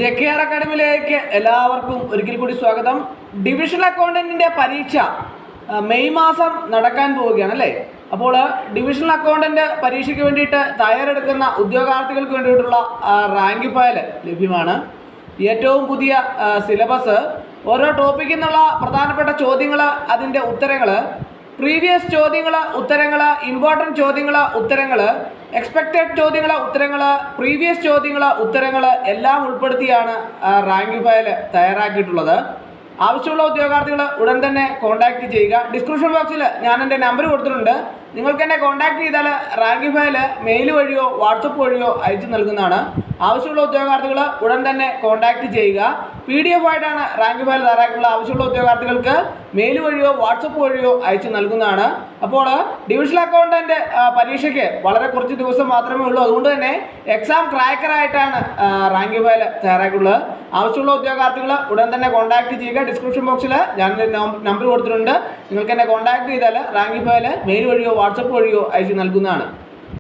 JKR അക്കാഡമിയിലേക്ക് എല്ലാവർക്കും ഒരിക്കൽ കൂടി സ്വാഗതം. ഡിവിഷണൽ അക്കൗണ്ടന്റിന്റെ പരീക്ഷ മെയ് മാസം നടക്കാൻ പോവുകയാണ് അല്ലേ. അപ്പോൾ ഡിവിഷണൽ അക്കൗണ്ടന്റ് പരീക്ഷയ്ക്ക് വേണ്ടിയിട്ട് തയ്യാറെടുക്കുന്ന ഉദ്യോഗാർത്ഥികൾക്ക് വേണ്ടിയിട്ടുള്ള റാങ്ക് ഫയൽ ലഭ്യമാണ്. ഏറ്റവും പുതിയ സിലബസ്, ഓരോ ടോപ്പിക്കിൽ നിന്നുള്ള പ്രധാനപ്പെട്ട ചോദ്യങ്ങൾ, അതിൻ്റെ ഉത്തരങ്ങൾ, പ്രീവിയസ് ചോദ്യങ്ങൾ, ഉത്തരങ്ങൾ, ഇമ്പോർട്ടൻറ്റ് ചോദ്യങ്ങൾ, ഉത്തരങ്ങൾ, എക്സ്പെക്റ്റഡ് ചോദ്യങ്ങൾ, ഉത്തരങ്ങൾ, പ്രീവിയസ് ചോദ്യങ്ങൾ, ഉത്തരങ്ങൾ എല്ലാം ഉൾപ്പെടുത്തിയാണ് റാങ്ക് ഫയൽ തയ്യാറാക്കിയിട്ടുള്ളത്. ആവശ്യമുള്ള ഉദ്യോഗാർത്ഥികൾ ഉടൻ തന്നെ കോൺടാക്റ്റ് ചെയ്യുക. ഡിസ്ക്രിപ്ഷൻ ബോക്സിൽ ഞാൻ എൻ്റെ നമ്പർ കൊടുത്തിട്ടുണ്ട്. നിങ്ങൾക്ക് എന്നെ കോൺടാക്ട് ചെയ്താൽ റാങ്ക് ഫയൽ മെയിൽ വഴിയോ വാട്സപ്പ് വഴിയോ അയച്ചു നൽകുന്നതാണ്. ആവശ്യമുള്ള ഉദ്യോഗാർത്ഥികൾ ഉടൻ തന്നെ കോൺടാക്റ്റ് ചെയ്യുക. PDF ആയിട്ടാണ് റാങ്ക് ഫയൽ തയ്യാറാക്കിയിട്ടുള്ള. ആവശ്യമുള്ള ഉദ്യോഗാർത്ഥികൾക്ക് മെയിൽ വഴിയോ വാട്സപ്പ് വഴിയോ അയച്ചു നൽകുന്നതാണ്. അപ്പോൾ ഡിവിഷണൽ അക്കൗണ്ടന്റ് പരീക്ഷയ്ക്ക് വളരെ കുറച്ച് ദിവസം മാത്രമേ ഉള്ളൂ. അതുകൊണ്ട് തന്നെ എക്സാം ക്രാക്കറായിട്ടാണ് റാങ്ക് ഫയൽ തയ്യാറാക്കിയിട്ടുള്ളത്. ആവശ്യമുള്ള ഉദ്യോഗാർത്ഥികൾ ഉടൻ തന്നെ കോൺടാക്ട് ചെയ്യുക. ഡിസ്ക്രിപ്ഷൻ ബോക്സിൽ ഞാൻ നമ്പർ കൊടുത്തിട്ടുണ്ട്. നിങ്ങൾക്ക് എന്നെ കോൺടാക്ട് ചെയ്താൽ റാങ്ക് ഫയൽ മെയിൽ വഴിയോ വാട്സപ്പ് വഴിയോ അയച്ചു നൽകുന്നതാണ്.